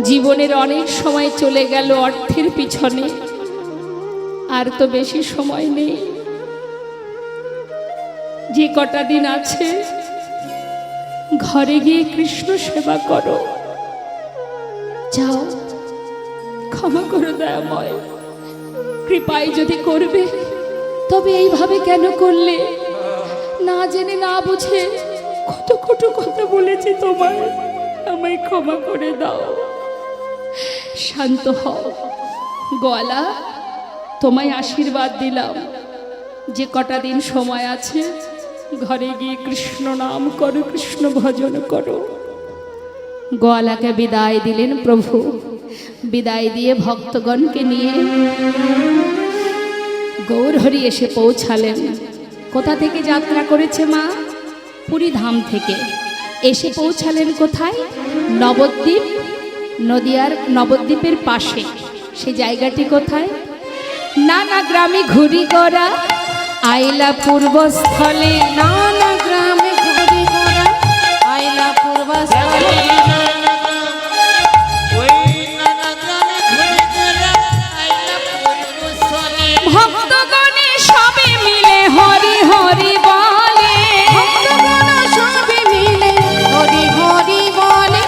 জীবনের অনেক সময় চলে গেল অর্থের পিছনে, আর তো বেশি সময় নেই। যে কটা দিন আছে ঘরে গিয়ে কৃষ্ণ সেবা করো। যাও, ক্ষমা করো দয়াময়, কৃপায় যদি করবে তবে এইভাবে কেন করলে? না জেনে না বুঝে কত কত কথা বলেছি তোমায়, আমায় ক্ষমা করে দাও। শান্ত হও গোয়ালা, তোমায় আশীর্বাদ দিলাম। যে কটা দিন সময় আছে ঘরে গিয়ে কৃষ্ণ নাম করো, কৃষ্ণ ভজন করো। গোয়ালাকে বিদায় দিলেন প্রভু। বিদায় দিয়ে ভক্তগণকে নিয়ে গৌরহরি এসে পৌঁছালেন। কোথা থেকে যাত্রা করেছে মা? পুরী ধাম থেকে। এসে পৌঁছালেন কোথায়? নবদ্বীপ, নদিয়ার নবদ্বীপের পাশে। সে জায়গাটি কোথায়? নানা গ্রামে ঘুরি করা আইলা পূর্বস্থলে। নানা গ্রামে ঘুরি করা আইলা পূর্বস্থলে। ভক্তগণে সবে মিলে হরি হরি বলে। ভক্তগণ সবে মিলে হরি হরি বলে।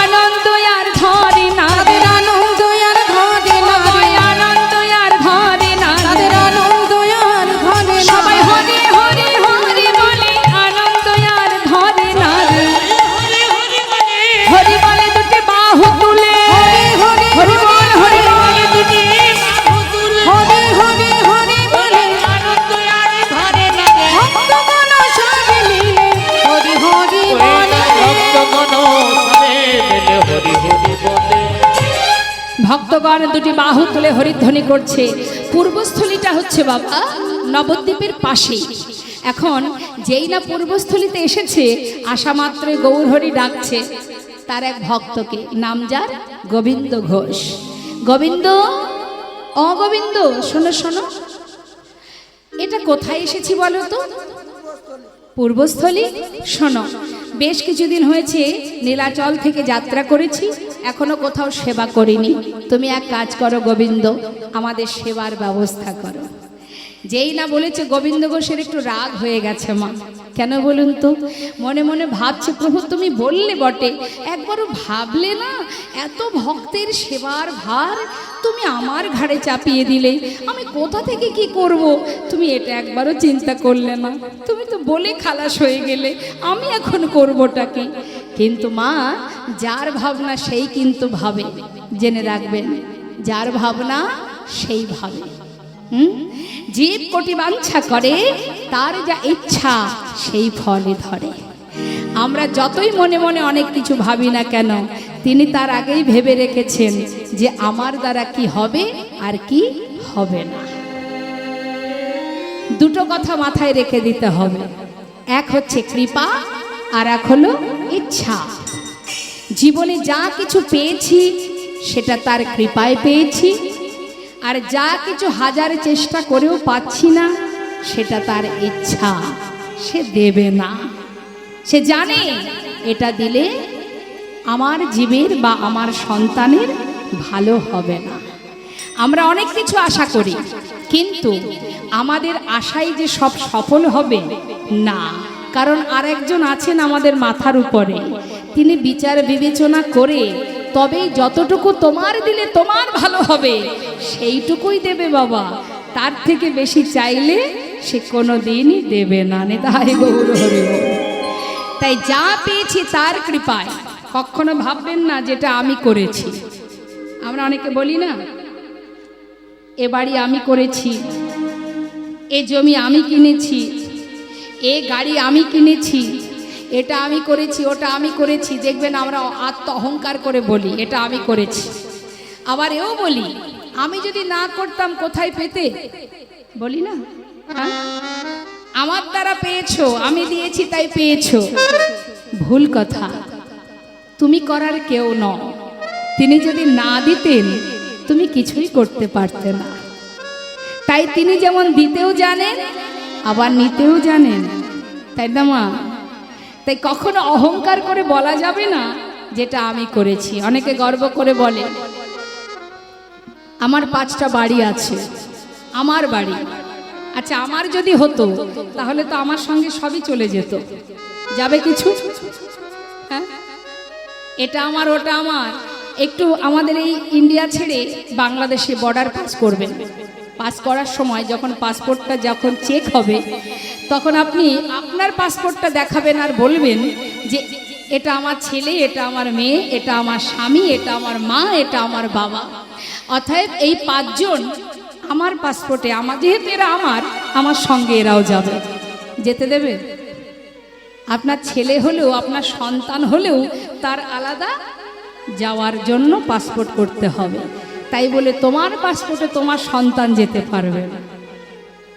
আনন্দ আর ধরে না, তাদের আনন্দ আর ধরে না, আনন্দ আর ধরে না, তাদের আনন্দ আর ধরে না। সবাই হরি হরি হরি বলে, আনন্দ আর ধরে না। হরি বলে দুটি বাহু তুলে, হরি হরি হরি বল হরি বল দুটি হরি হরি হরি বলে। ভক্তগণ সবে মিলে হরি হরি বলে। ভক্তগণ দুটি বাহু তুলে হরিধ্বনি করছে। পূর্বস্থলীটা হচ্ছে বাবা নবদ্বীপের পাশেই। এখন যেই না পূর্বস্থলীতে এসেছে, আসা মাত্রই গৌরহরি ডাকছে তার এক ভক্তকে, নাম যার গোবিন্দ ঘোষ। গোবিন্দ, ও গোবিন্দ, শোনো শোনো, এটা কোথায় এসেছি বলো তো? পূর্বস্থলী। শোনো, বেশ কিছুদিন হয়েছে নীলাচল থেকে যাত্রা করেছি, এখনো কোথাও সেবা করিনি। তুমি এক কাজ করো গোবিন্দ, আমাদের সেবার ব্যবস্থা করো। যেই না বলেছে গোবিন্দ ঘোষের একটু রাগ হয়ে গেছে মা। কেন বলুন তো? মনে মনে ভাবছে প্রভু তুমি বললে বটে, একবারও ভাবলে না এত ভক্তের সেবার ভার তুমি আমার ঘাড়ে চাপিয়ে দিলে, আমি কোথা থেকে কি করব? তুমি এটা একবারও চিন্তা করলে না। তুমি তো বলে খালাস হয়ে গেলে, আমি এখন করবোটা কি? কিন্তু মা, যার ভাবনা সেই কিন্তু ভাবে। জেনে রাখবেন, যার ভাবনা সেই ভাবে। জীব কোটি বাঞ্ছা করে, তার যা ইচ্ছা সেই ফলে ধরে। আমরা যতই মনে মনে অনেক কিছু ভাবি না কেন, তিনি তার আগেই ভেবে রেখেছেন যে আমার দ্বারা কি হবে আর কি হবে না। দুটো কথা মাথায় রেখে দিতে হবে, এক হচ্ছে কৃপা আর এক হলো ইচ্ছা। জীবনে যা কিছু পেয়েছি সেটা তার কৃপায় পেয়েছি, আর যা কিছু হাজার চেষ্টা করেও পাচ্ছি না সেটা তার ইচ্ছা। সে দেবে না, সে জানে এটা দিলে আমার জীবের বা আমার সন্তানের ভালো হবে না। আমরা অনেক কিছু আশা করি, কিন্তু আমাদের আশাই যে সব সফল হবে না। কারণ আরেকজন আছেন আমাদের মাথার উপরে, তিনি বিচার বিবেচনা করে তবেই যতটুকু তোমার দিলে তোমার ভালো হবে সেইটুকুই দেবে বাবা। তার থেকে বেশি চাইলে সে কোনো দিনই দেবে না। নেতাই গৌর হরি বল। তাই যা পেয়েছি তার কৃপায়। কখনো ভাববেন না যেটা আমি করেছি। আমরা অনেকে বলি না, এ বাড়ি আমি করেছি, এ জমি আমি কিনেছি, এ গাড়ি আমি কিনেছি, এটা আমি করেছি, ওটা আমি করেছি। দেখবেন আমরা আত্ম অহংকার করে বলি এটা আমি করেছি। আবার এও বলি আমি যদি না করতাম কোথায় পেতে, বলি না, আমার দ্বারা পেয়েছো, আমি দিয়েছি তাই পেয়েছো। ভুল কথা, তুমি করার কেউ নও। তিনি যদি না দিতেন তুমি কিছুই করতে পারতে না। তাই তিনি যেমন দিতেও জানেন আবার নিতেও জানেন, তাই না মা? তাই কখনো অহংকার করে বলা যাবে না যেটা আমি করেছি। অনেকে গর্ব করে বলে আমার 5টা বাড়ি আছে, আমার বাড়ি। আচ্ছা, আমার যদি হতো তাহলে তো আমার সঙ্গে সবই চলে যেত, যাবে কিছু? হ্যাঁ, এটা আমার, ওটা আমার। একটু আমাদের এই ইন্ডিয়া ছেড়ে বাংলাদেশে বর্ডার পাস করবেন। পাস করার সময় যখন পাসপোর্টটা যখন চেক হবে, তখন আপনি আপনার পাসপোর্টটা দেখাবেন আর বলবেন যে এটা আমার ছেলে, এটা আমার মেয়ে, এটা আমার স্বামী, এটা আমার মা, এটা আমার বাবা। অতএব এই 5 জন আমার পাসপোর্টে, আমার যেহেতু এরা আমার সঙ্গে এরাও যাবে। যেতে দেবে? আপনার ছেলে হলেও, আপনার সন্তান হলেও তার আলাদা যাওয়ার জন্য পাসপোর্ট করতে হবে। তাই বলে তোমার পাসপোর্টে তোমার সন্তান যেতে পারবে না।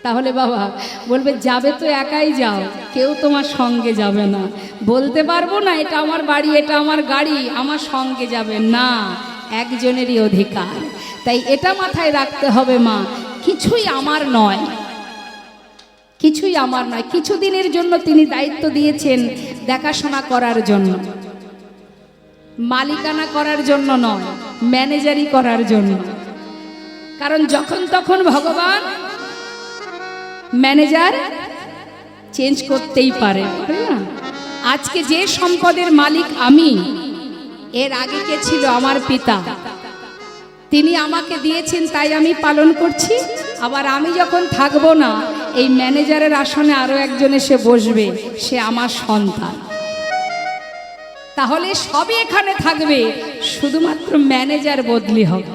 তাহলে বাবা বলবে যাবে তো একাই যাও, কেউ তোমার সঙ্গে যাবে না। বলতে পারবো না এটা আমার বাড়ি, এটা আমার গাড়ি, আমার সঙ্গে যাবে না, একজনেরই অধিকার। তাই এটা মাথায় রাখতে হবে মা, কিছুই আমার নয়, কিছুই আমার নয়। কিছুদিনের জন্য তিনি দায়িত্ব দিয়েছেন দেখাশোনা করার জন্য, মালিকানা করার জন্য নয়, ম্যানেজারি করার জন্য। কারণ যখন তখন ভগবান ম্যানেজার চেঞ্জ করতেই পারে, তাই না? আজকে যে সম্পদের মালিক আমি, এর আগে কে ছিল? আমার পিতা। তিনি আমাকে দিয়েছেন, তাই আমি পালন করছি। আবার আমি যখন থাকবো না, এই ম্যানেজারের আসনে আরো একজন এসে বসবে, সে আমার সন্তান। তাহলে সবই এখানে থাকবে, শুধুমাত্র ম্যানেজার বদলি হবে,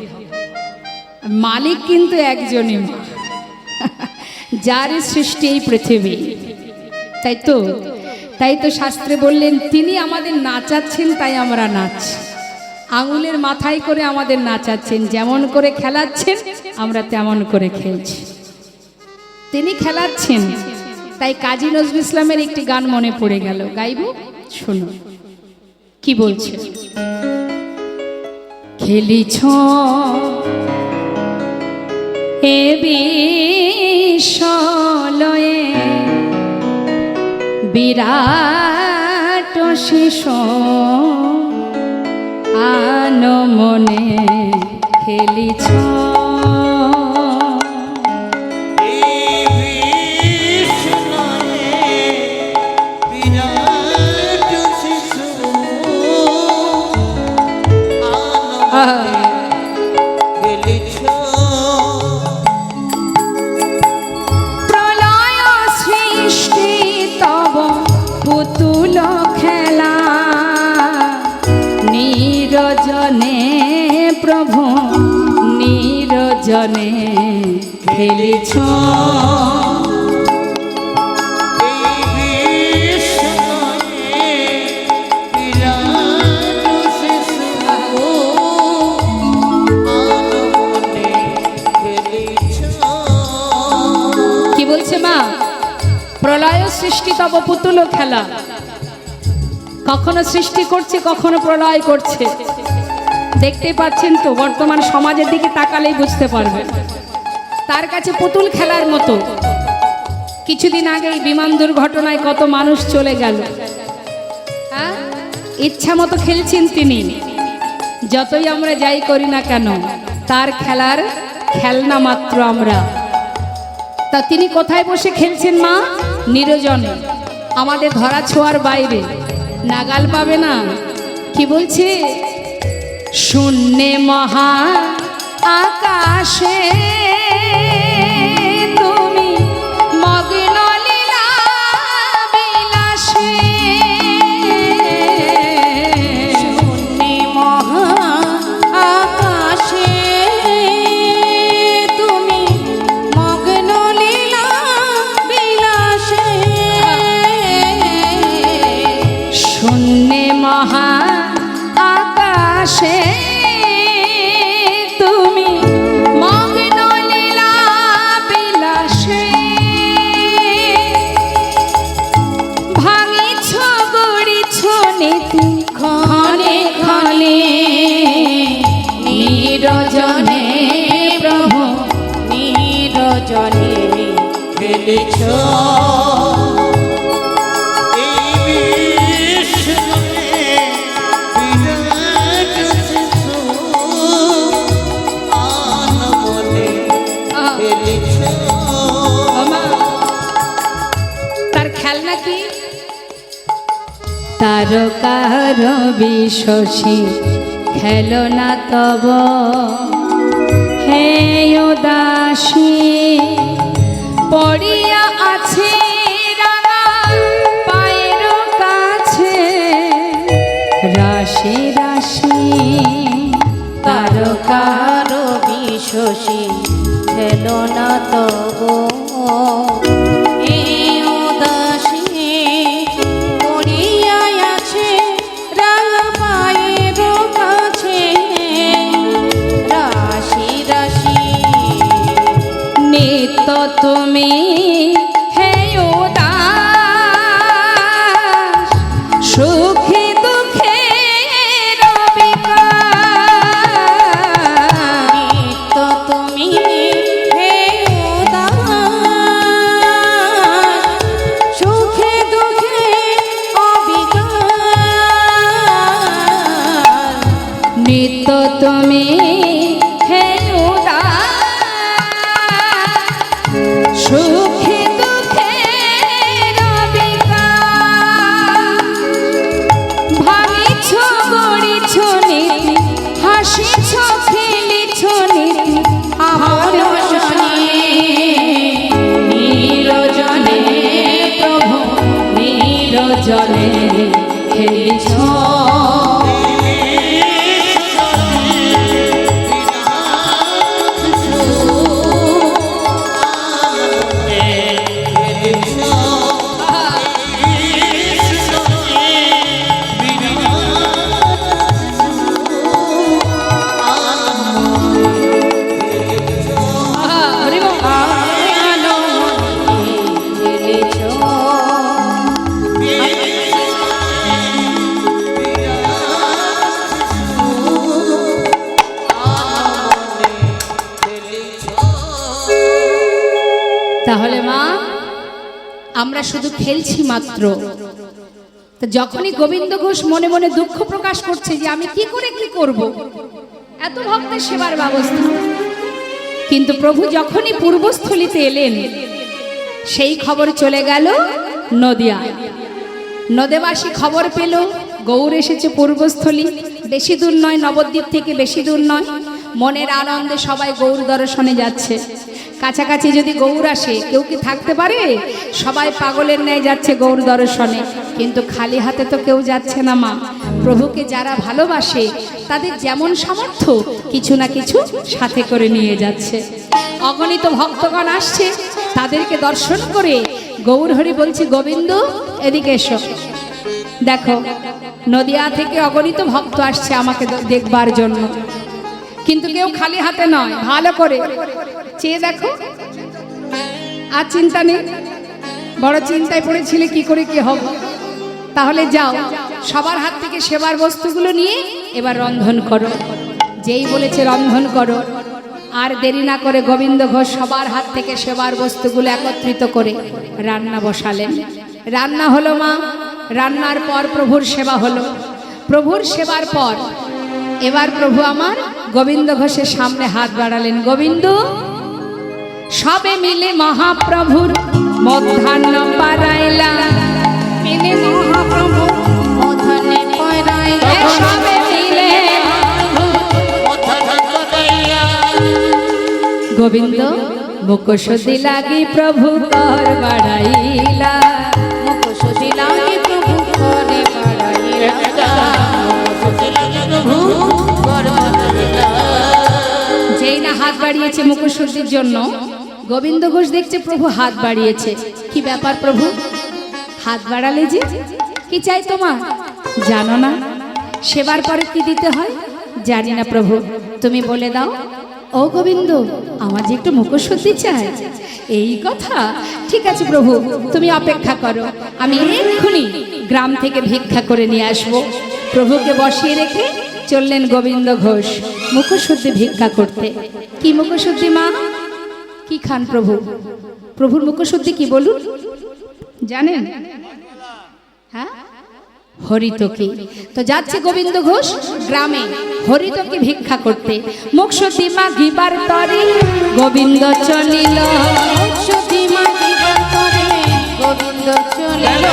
মালিক কিন্তু একজনই, যার সৃষ্টি এই পৃথিবী। তাই তো শাস্ত্রে বললেন তিনি আমাদের নাচাচ্ছেন, তাই আমরা নাচছি। আঙুলের মাথায় করে আমাদের নাচাচ্ছেন, যেমন করে খেলাচ্ছেন আমরা তেমন করে খেলছি। তিনি খেলাচ্ছেন। তাই কাজী নজরুল ইসলামের একটি গান মনে পড়ে গেল, গাইব, শুনুন কি বলছে। খেলিছ এ বিশ্বলয়ে বিরাট শিশু আনো মনে খেলিছ। প্রলয় সৃষ্টি তব পুতুল খেলা, নিরজনে প্রভু নিরজনে খেলিছ। কি বলছে মা? প্রলয় সৃষ্টি তব পুতুল খেলা। কখনো সৃষ্টি করছে, কখনো প্রলয় করছে। দেখতে পাচ্ছেন তো, বর্তমান সমাজের দিকে তাকালেই বুঝতে পারবেন। তার কাছে পুতুল খেলার মতো। কিছুদিন আগেই বিমান দুর্ঘটনায় কত মানুষ চলে গেল। হ্যাঁ, ইচ্ছা মতো খেলছেন তিনি। যতই আমরা যাই করি না কেন, তার খেলার খেলনা মাত্র আমরা। তা তিনি কোথায় বসে খেলছেন মা? নিরজনে, আমাদের ধরা ছোঁয়ার বাইরে, নাগাল পাবে না। কি বলছে? শূন্যে মহা আকাশে তুমি মগ্ন লীলা বিলাসে। শূন্যে মহা আকাশে তুমি মগ্ন লীলা বিলাসে। শূন্যে মহা আকাশে তুমি মগ্ন লীলা বিলাসে। ভাঙিছ গড়িছ নীতি ক্ষণে ক্ষণে, নিরজনে প্রভু নিরজনে খেলিছ। এই তারকার বিশ্বসী খেলনা তব হে উদাসী পড়িয়া আছে রাঙা পায়ের কাছে রাশি রাশি তারকার বিশ্বসী খেলনা তব এই উদাসী পড়িয়া আছে রাঙা পায়ের কাছে রাশি রাশি নিত্য তুমি হে উদাস সুখে দুঃখে নিত্য তুমি হে উদাস সুখে দুঃখে অবিকার নিত্য তুমি হে উদাস সুখে দুঃখে ভাঙিছ গড়িছ নীতি হাসিছ খেলিছ নীতি আমার নিরজনে প্রভু নিরজনে খেলিছ তাহলে মা আমরা শুধু খেলছি মাত্র। তো যখনই গোবিন্দ ঘোষ মনে মনে দুঃখ প্রকাশ করছে যে আমি কি করে কি করব, এত ভক্তের সেবার ব্যবস্থা, কিন্তু প্রভু যখনই পূর্বস্থলিতে এলেন সেই খবর চলে গেল নদিয়ায়। নদেবাসী খবর পেল গৌর এসেছে পূর্বস্থলী, বেশি দূর নয়, নবদ্বীপ থেকে বেশি দূর নয়। মনের আনন্দে সবাই গৌর দর্শনে যাচ্ছে। কাছাকাছি যদি গৌর আসে কেউ কি থাকতে পারে? সবাই পাগলের ন্যায় যাচ্ছে গৌর দর্শনে, কিন্তু খালি হাতে তো কেউ যাচ্ছে না মা। প্রভুকে যারা ভালোবাসে তাদের যেমন সামর্থ্য কিছু না কিছু সাথে করে নিয়ে যাচ্ছে। অগণিত ভক্তগণ আসছে, তাদেরকে দর্শন করে গৌর হরি বলছে, গোবিন্দ এদিকে এসো, দেখো নদিয়া থেকে অগণিত ভক্ত আসছে আমাকে দেখবার জন্য, কিন্তু কেউ খালি হাতে নয়, ভালো করে চেয়ে দেখো। আর চিন্তা নেই, বড় চিন্তায় পড়েছিলে কি করে কি হবে, তাহলে যাও সবার হাত থেকে সেবার বস্তুগুলো নিয়ে এবার রন্ধন করো। যেই বলেছে রন্ধন করো, আর দেরি না করে গোবিন্দ ঘোষ সবার হাত থেকে সেবার বস্তুগুলো একত্রিত করে রান্না বসালেন। রান্না হলো মা, রান্নার পর প্রভুর সেবা হলো। প্রভুর সেবার পর এবার প্রভু আমার গোবিন্দ ঘোষের সামনে হাত বাড়ালেন। গোবিন্দ, সবে মিলে মহাপ্রভুর মধ্যাহ্ন পারাইলা, মিলে মহাপ্রভু মধ্যাহ্ন পারাইলা, সবে মিলে গোবিন্দ মুখোশদি লাগি প্রভু কর বাড়াইলা, মুখোশদি লাগি প্রভু করে বাড়াইলা, যেই না হাত বাড়িয়েছে মুখোশদির জন্য, গোবিন্দ ঘোষ দেখছে প্রভু হাত বাড়িয়েছে। কি ব্যাপার প্রভু, হাত বাড়ালে যে কি চাই তোমার জানো না? সেবার পরে কি দিতে হয় জানি না প্রভু, তুমি বলে দাও। ও গোবিন্দ, আমার যে একটু মুখোশদি চাই। এই কথা, ঠিক আছে প্রভু তুমি অপেক্ষা করো, আমি এক্ষুনি গ্রাম থেকে ভিক্ষা করে নিয়ে আসবো। প্রভুকে বসিয়ে রেখে চললেন গোবিন্দ ঘোষ মুখোশদি ভিক্ষা করতে। কি মুখোশদি মা, কি খান প্রভু? প্রভুর মুখোশদি কি বলুন জানেন? হ্যাঁ, হরিতকি। তো যাচ্ছে গোবিন্দ ঘোষ গ্রামে হরিতকি ভিক্ষা করতে। মুখশুদ্ধি মাগিবার তরে গোবিন্দ চলিল, মুখশুদ্ধি মাগিবার তরে গোবিন্দ চলিল,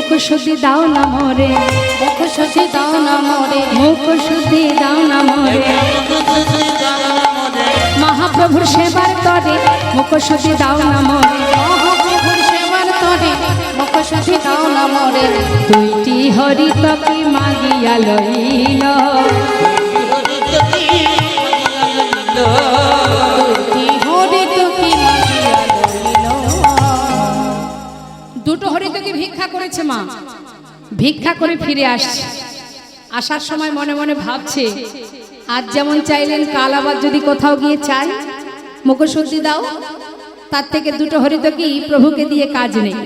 মুখ শুদ্ধি দাও না মোরে, মুখ শুদ্ধি দাও না মোরে, মুখ শুদ্ধি দাও না মোরে, মহাপ্রভুর সেবার তরে মুখ শুদ্ধি দাও না মোরে, মহাপ্রভুর সেবার তরে মুখ শুদ্ধি দাও না মোরে। দুইটি হরিতকি মাগিয়া লইল, দুইটি হরিতকি মাগিয়া লইল। দুটো হরিতকি ভিক্ষা করেছে মা, ভিক্ষা করে ফিরে আসছে। আসার সময় মনে মনে ভাবছে আজ যেমন চাইলেন কাল আবার যদি কোথাও গিয়ে চাই মুখশুদ্ধি দাও, তার থেকে দুটো হরিতকি প্রভুকে দিয়ে কাজ নেই।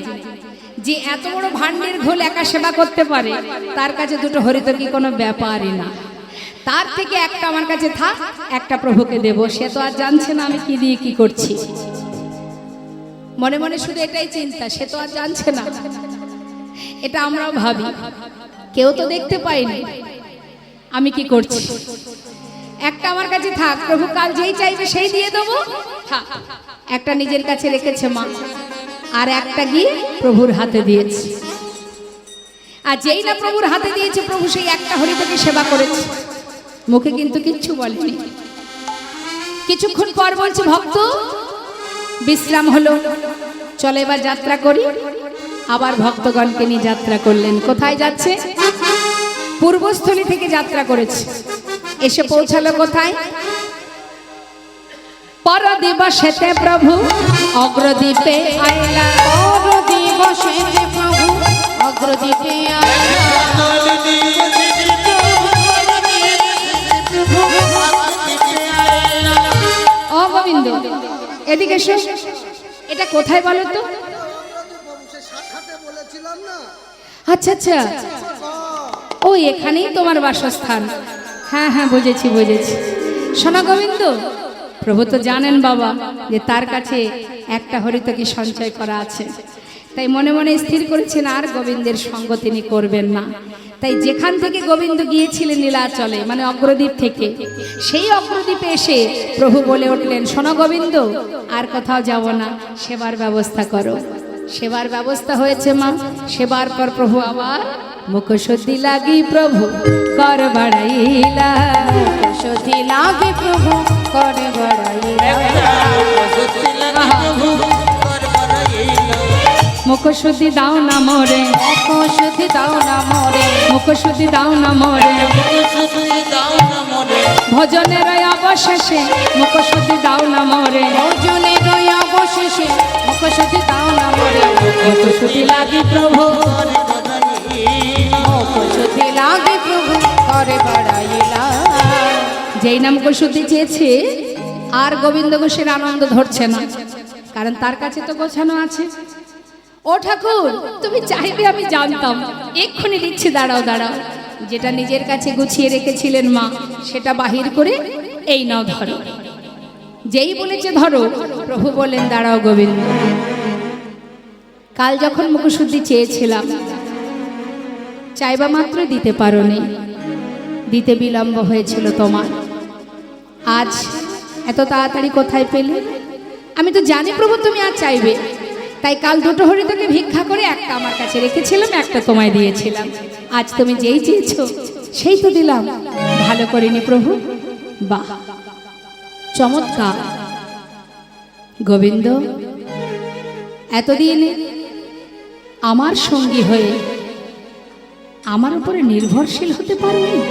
যে এত বড় ভান্ডের ঘোল একা সেবা করতে পারে তার কাছে দুটো হরিতকি কোনো ব্যাপারই না। তার থেকে একটা আমার কাছে থাক, একটা প্রভুকে দেব। সে তো আর জানছে না আমি কি দিয়ে কি করছি, মনে মনে শুধু এটাই চিন্তা, সে তো আর জানছে না। এটা আমরাও ভাবি, কেউ তো দেখতে পাইনি আমি কি করছি। একটা আমার কাছে থাক, প্রভু কাল যেই চাইবে সেই দিয়ে দেবো। একটা নিজের কাছে রেখেছে মা, আর একটা গিয়ে প্রভুর হাতে দিয়েছে। আর যেই না প্রভুর হাতে দিয়েছে, প্রভু সেই একটা হরিতকে সেবা করেছে, মুখে কিন্তু কিচ্ছু বলেনি। কিছুক্ষণ পর বলছে, ভক্ত বিশ্রাম হলো, চলে এবার যাত্রা করি। আবার ভক্তগণকে নিয়ে যাত্রা করলেন। কোথায় যাচ্ছে? পূর্বস্থলী থেকে যাত্রা করেছে। এসে পৌঁছালো কোথায়? পর দিবসেতে প্রভু অগ্রদ্বীপে আইলা, পর দিবসেতে প্রভু অগ্রদ্বীপে আইলা, ও গোবিন্দ এদিকে এসো। এটা কোথায় বলো তো? আচ্ছা আচ্ছা, ও এখানেই তোমার বাসস্থান। হ্যাঁ হ্যাঁ, বুঝেছি বুঝেছি। শোনো গোবিন্দ, প্রভু তো জানেন বাবা যে তার কাছে একটা হরিতকি সঞ্চয় করা আছে, তাই মনে মনে স্থির করেছেন আর গোবিন্দের সঙ্গ তিনি করবেন না। তাই যেখান থেকে গোবিন্দ গিয়েছিলেন নীলাচলে, মানে অগ্রদ্বীপ থেকে, সেই অগ্রদ্বীপে এসে প্রভু বলে উঠলেন, শোনো গোবিন্দ আর কোথাও যাব না, সেবার ব্যবস্থা করো। সেবার ব্যবস্থা হয়েছে মা। সেবার পর প্রভু আবার মুখশুদ্ধি লাগি প্রভু কর বাড়াইলা, মুখশুদ্ধি লাগে প্রভু করে বাড়াইলা, মুখশুদ্ধি দাও না মোরে, মুখশুদ্ধি দাও না মোরে, মুখশুদ্ধি দাও না মোরে, ভজনের অবশেষে মুখশুদ্ধি দাও না মোরে, ভজনের অবশেষে মুখশুদ্ধি দাও না মোরে, মুখশুদ্ধি লাগি প্রভু, মুখশুদ্ধি লাগে প্রভু করে বাড়াইলা। যেই নাম মুখশুদ্ধি চেয়েছে আর গোবিন্দ ঘোষের আনন্দ ধরছে না, কারণ তার কাছে তো গোছানো আছে। ও ঠাকুর তুমি চাইবে আমি জানতাম, এক্ষুনি দিচ্ছি, দাঁড়াও দাঁড়াও। যেটা নিজের কাছে গুছিয়ে রেখেছিলেন মা, সেটা বাহির করে এই নাও ধরো। যেই বলেছে ধরো, প্রভু বলেন দাঁড়াও গোবিন্দ, কাল যখন মুখশুদ্ধি চেয়েছিলাম চাইবা মাত্র দিতে পারোনি, দিতে বিলম্ব হয়েছিল তোমার। আজ এত তাড়াতাড়ি কোথায় পেলে? আমি তো জানি প্রভু তুমি আর চাইবে, তাই কাল দুটো হরিতকে ভিক্ষা করে একটা আমার কাছে রেখেছিলাম, একটা তোমায় দিয়েছিলাম। আজ তুমি যেই চেয়েছো সেই তো দিলাম। ভালো করিনি প্রভু? বাহ, চমৎকার। গোবিন্দ এতদিন আমার সঙ্গী হয়ে আমার উপরে নির্ভরশীল হতে পারোনি,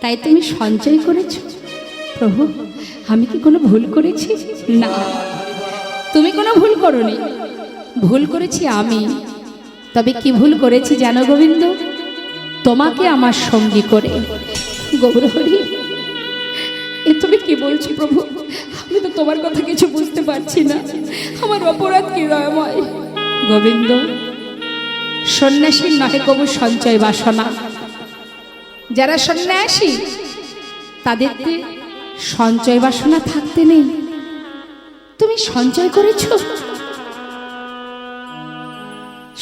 তাই তুমি সঞ্চয় করেছো। প্রভু আমি কি কোনো ভুল করেছি? না, তুমি কোনো ভুল করোনি, ভুল করেছি আমি। তবে কি ভুল করেছি জানো গোবিন্দ? তোমাকে আমার সঙ্গী করে। গৌরহরি এ তুমি কি বলছো প্রভু? আমি তো তোমার কথা কিছু বুঝতে পারছি না, আমার অপরাধ কি দয়াময়? গোবিন্দ সন্ন্যাসীর নহে কবু সঞ্চয় বাসনা। যারা সন্ন্যাসী তাদেরকে সঞ্চয় বাসনা থাকতে নেই। তুমি সঞ্চয় করেছো,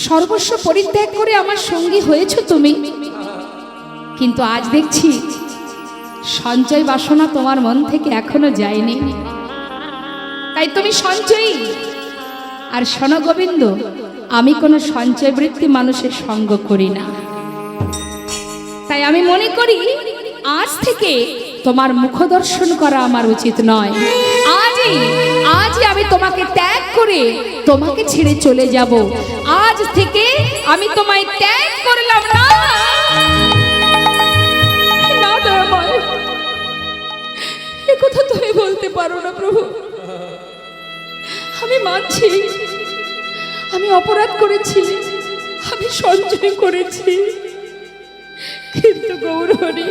সর্বস্ব পরিত্যাগ করে আমার সঙ্গী হয়েছো তুমি, কিন্তু আজ দেখছি সঞ্চয় বাসনা তোমার মন থেকে এখনো যায়নি, তাই তুমি সঞ্চয়ী। আর শোনো গোবিন্দ, আমি কোনো সঞ্চয়বৃত্তি মানুষের সঙ্গ করি না। তাই আমি মনে করি আজ থেকে তোমার মুখ দর্শন করা আমার উচিত নয়। আজই আমি তোমাকে ত্যাগ করে তোমাকে ছেড়ে চলে যাব। আজ থেকে আমি তোমায় ত্যাগ করলাম না। না দয়াময়, এ কথা তুমি বলতে পারো না প্রভু। আমি মানছি আমি অপরাধ করেছি, আমি সঞ্চয় করেছি, কিন্তু গৌরহরি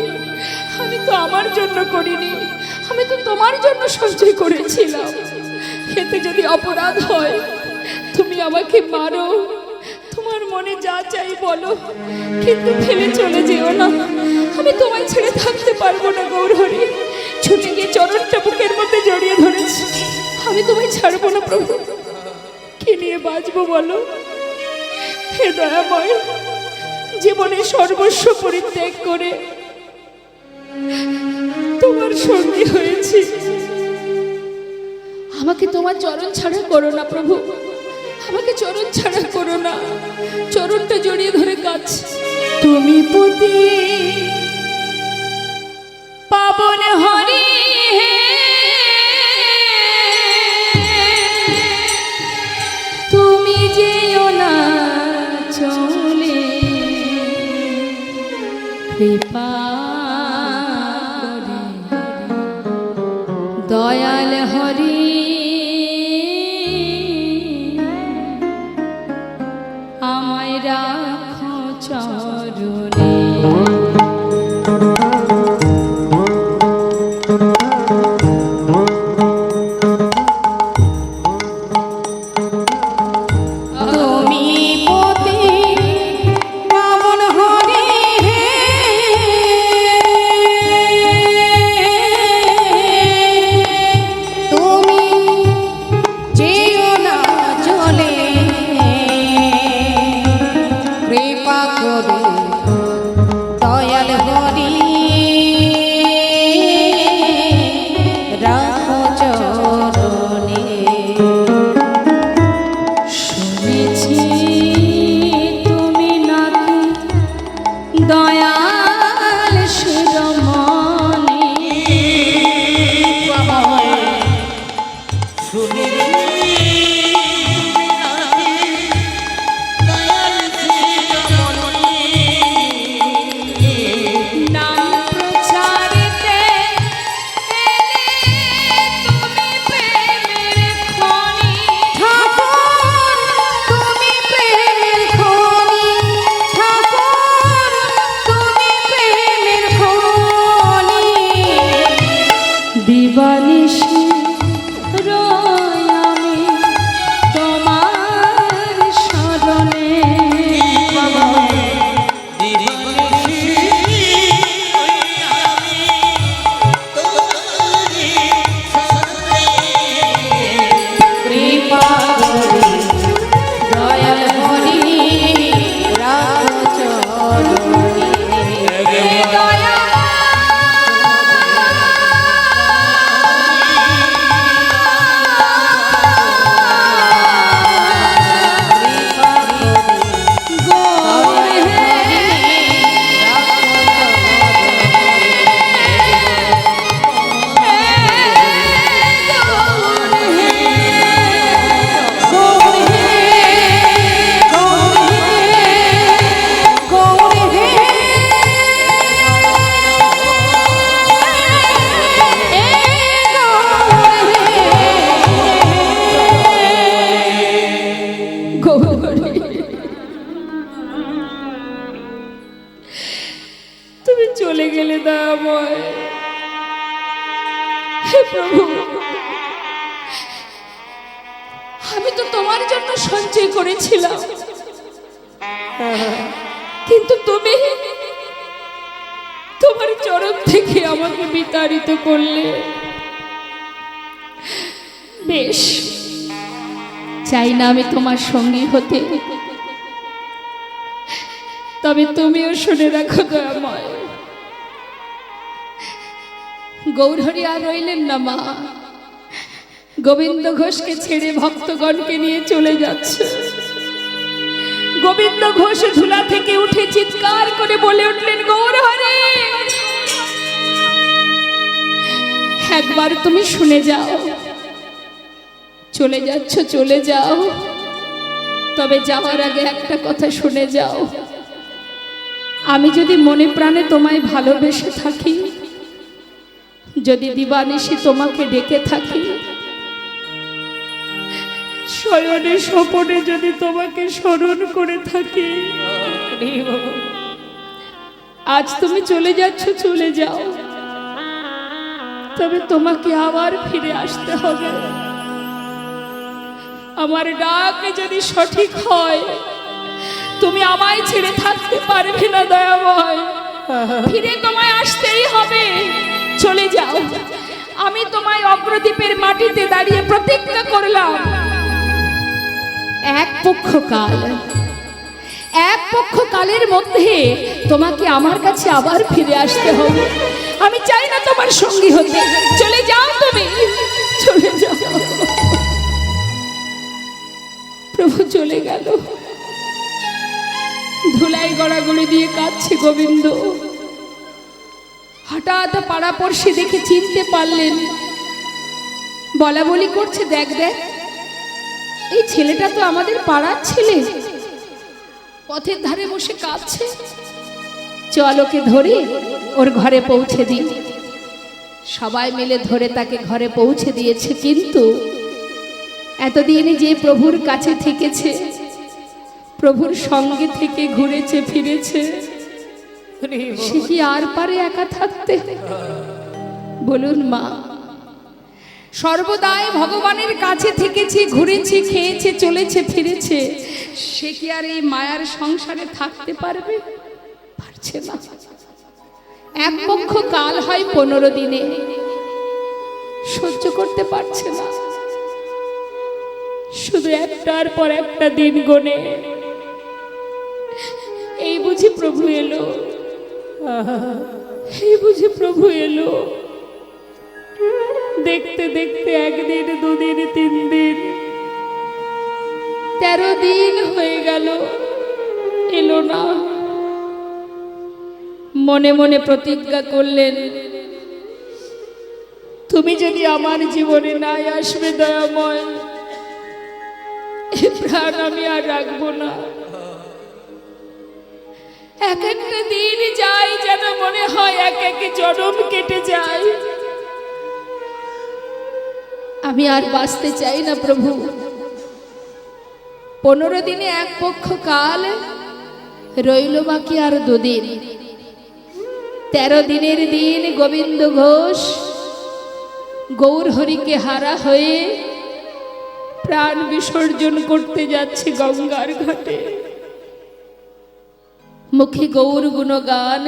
আমি তো আমার জন্য করিনি, আমি তো তোমার জন্য সঞ্চয় করেছিলাম। এতে যদি অপরাধ হয় তুমি আমাকে মারো, তোমার মনে যা চাই বলো, কিন্তু ফেলে চলে যেও না। আমি তোমায় ছেড়ে থাকতে পারবো না গৌরহরি। ছুটে গিয়ে চরণটা বুকের মধ্যে জড়িয়ে ধরেছি। আমি তোমায় ছাড়বো না প্রভু। কি নিয়ে বাঁচবো বলো? হে দয়াময়, জীবনে সর্বস্ব পরিত্যাগ করে তোমার সঙ্গী হয়েছি। আমাকে তোমার চরণ ছাড়া করো না প্রভু, আমাকে চরণ ছাড়া করো না। চরণটা জড়িয়ে ধরে কাঁদছি। তুমি পতি পাবন হরি হে, তুমি যেও না চলে, কৃপা দয়াল হরি আমায় রাখো চরণে। তুমি চলে গেলে দয়াময়। হে প্রভু, আমি তো তোমার জন্য সঞ্চয় করেছিলাম, কিন্তু তুমি তোমার চরণ থেকে আমাকে বিতাড়িত করলে। বেশ, চাই না আমি তোমার সঙ্গী হতে, তবে তুমিও শুনে রাখো দয়াময়, গৌরহরি আর রইলেন না মা। গোবিন্দ ঘোষকে ছেড়ে ভক্তগণকে নিয়ে চলে যাচ্ছে। গোবিন্দ ঘোষ ধুলা থেকে উঠে চিৎকার করে বলে উঠলেন, গৌর হরে, একবার তুমি শুনে যাও। চলে যাচ্ছ, চলে যাও, তবে যাওয়ার আগে একটা কথা শুনে যাও। আমি যদি মনে প্রাণে তোমায় ভালোবেসে থাকি, যদি দিবানিশি তোমাকে ডেকে থাকি, শয়নে স্বপনে যদি তোমাকে স্মরণ করে থাকি, আজ তুমি চলে যাচ্ছ, চলে যাও, তবে তোমাকে আবার ফিরে আসতে হবে। আমার ডাক যদি সঠিক হয়, তুমি আমায় ছেড়ে থাকতে পারবে না দয়াময়, ফিরে তোমায় আসতেই হবে। চলে যাও। আমি তোমায় অগ্রদ্বীপের মাটিতে দাঁড়িয়ে প্রতিজ্ঞা করলাম, এক পক্ষ কালের মধ্যে তোমাকে আমার কাছে আবার ফিরে আসতে হবে। আমি চাই না তোমার সঙ্গী হতে। চলে যাও, তুমি চলে যাও। প্রভু চলে গেল। ধুলাই গড়াগড়ি দিয়ে কাঁদছে গোবিন্দ। হঠাৎ পাড়াপড়শি দেখে চিনতে পারলেন, বলা বলি করছে, দেখ দেখ, এই ছেলেটা তো আমাদের পাড়ার ছেলে, পথের ধারে বসে কাঁদছে, চল ওকে ধরে ওর ঘরে পৌঁছে দিই। সবাই মিলে ধরে তাকে ঘরে পৌঁছে দিয়েছে। কিন্তু এতদিন যে প্রভুর কাছে থেকেছে, প্রভুর সঙ্গে থেকে ঘুরেছে ফিরেছে, সে কি আর পারে একা থাকতে? বলুন মা, সর্বদাই ভগবানের কাছে থেকেছে, ঘুরেছে, খেয়েছে, চলেছে, ফিরেছে, সে কি আর এই মায়ার সংসারে থাকতে পারবে? পারছে না। এক পক্ষ কাল হয় 15 দিনে, সহ্য করতে পারছে না। শুধু একটার পর একটা দিন গোনে, এই বুঝি প্রভু এলো, এই বুঝি প্রভু এলো। দেখতে দেখতে একদিন, দুদিন, 3 দিন, 13 দিন হয়ে গেল, এলো না। মনে মনে প্রতিজ্ঞা করলেন, তুমি যদি আমার জীবনে নাই আসবে দয়াময়, এ প্রাণ আমি আর রাখবো না। এক একটা দিন যায় যেন মনে হয় এক এক জনম কেটে যায়। আমি আর বাঁচতে চাই না প্রভু। 15 দিনে এক পক্ষ কাল, রইল বাকি আর 2 দিন। 13 দিনের দিন গোবিন্দ ঘোষ গৌর হরিকে হারা হয়ে প্রাণ বিসর্জন করতে যাচ্ছে গঙ্গার ঘাটে। মুখে গৌর গুণগান,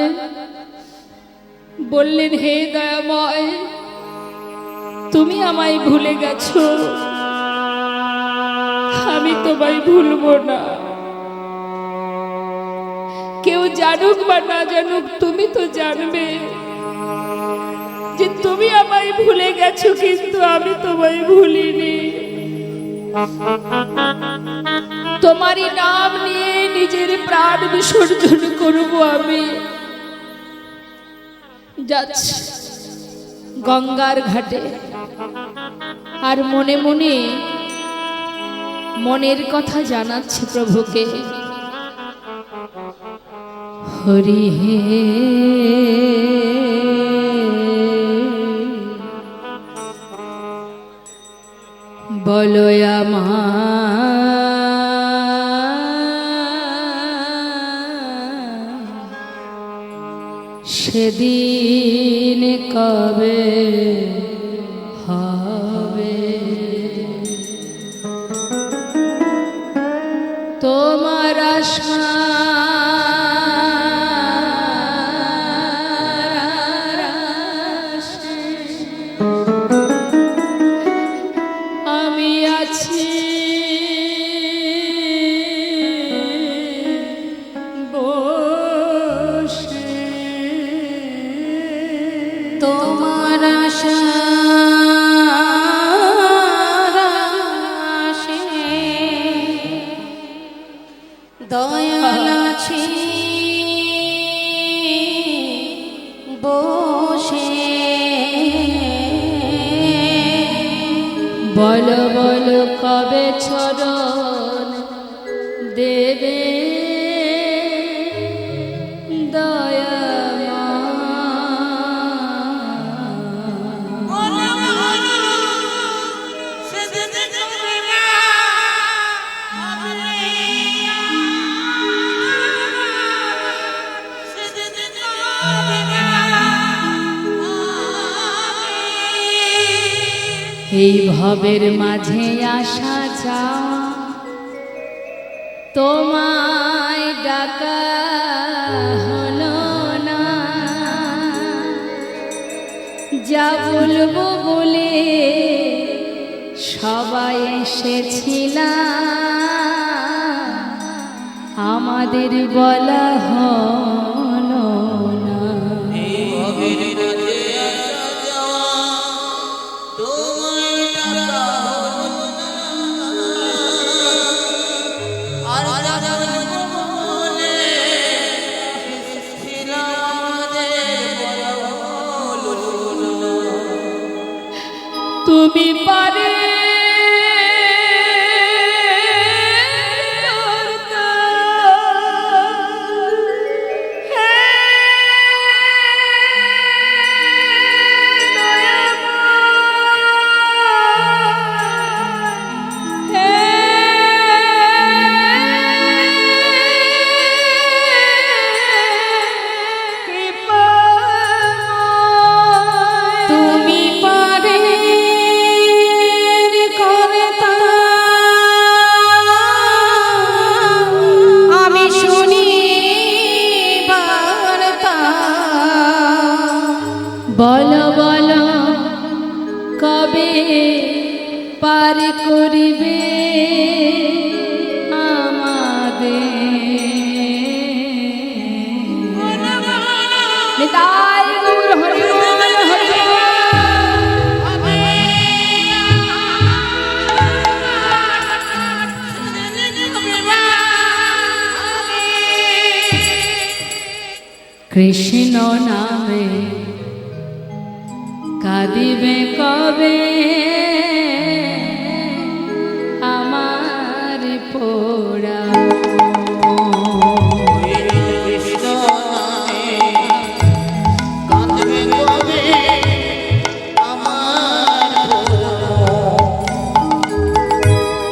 বললেন, হে দয়াময়, তুমি আমায় ভুলে গেছো, আমি তোমায় ভুলবো না। কেউ জানুক বা না জানুক, তুমি তো জানবে যে তুমি আমায় ভুলে গেছো, কিন্তু আমি তোমায় ভুলিনি। তোমারই নাম নিয়ে নিজের প্রাণ বিসর্জন করব। আমি যাচ্ছি গঙ্গার ঘাটে, আর মনে মনে মনের কথা জানাচ্ছি প্রভুকে। হরি হে, বলো সেদিন কবে হবে? তোমার আশা আমি আছি বসে, তোমার আশা দয়াময় বলো বলো কবে চরণ দেবে দয়া এই ভবের মাঝে আসা যাওয়া তোমায় ডাকা হলো না, যা বলবো বলে সবাই এসেছিলাম, আমাদের বলা হলো না। তুমি পারে বলো বলো কবে পার করিবে আমাদের। নিতাই গৌর হরি বল, হরি বল। কৃষ্ণ নামে কাঁদিবে কবে আমার পোড়া,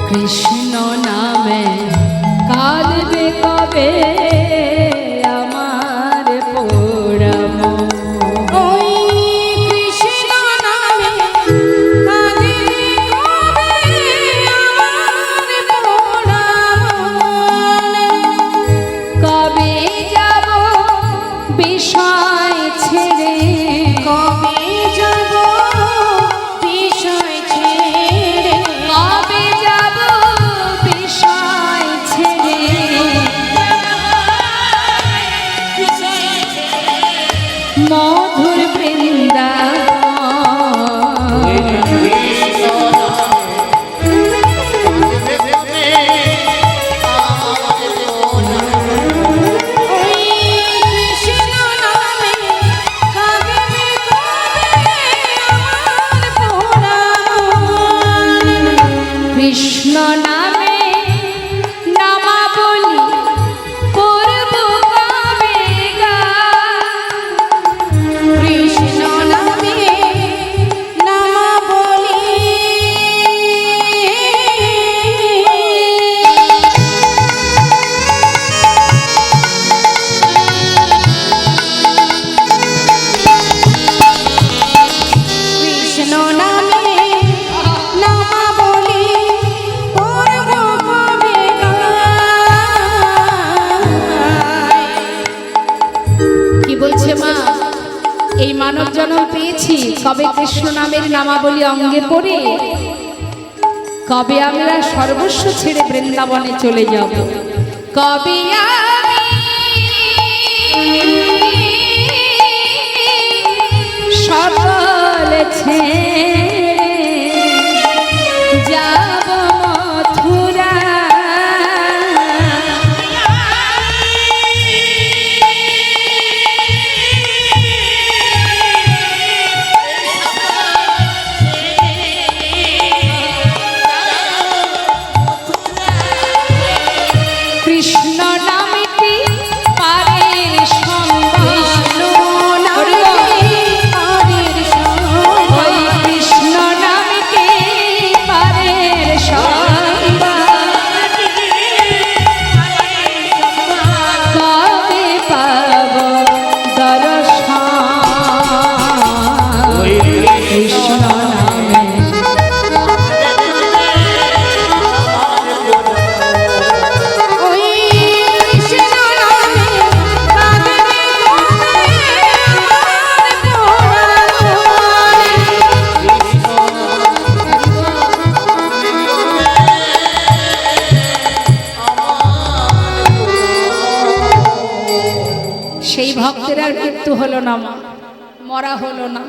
কৃষ্ণ নামে কাঁদিবে কবে আমার পোড়া। মধুর কৃষ্ণ নামে নামা বলি করব কবে গান, কৃষ্ণ নামে নামা বলি কৃষ্ণ নামে নামা বলি করব কবে গান। কি বলছে মা, এই মানব জন্ম পেয়েছি কবে কৃষ্ণ নামের নামাবলী অঙ্গে পড়ে, কবে আমরা সর্বস্ব ছেড়ে বৃন্দাবনে চলে যাব, কবে আমি সকল ছেড়ে যাব মথুরা। সেই ভক্তের আর মৃত্যু হলো না মা, মরা হলো না।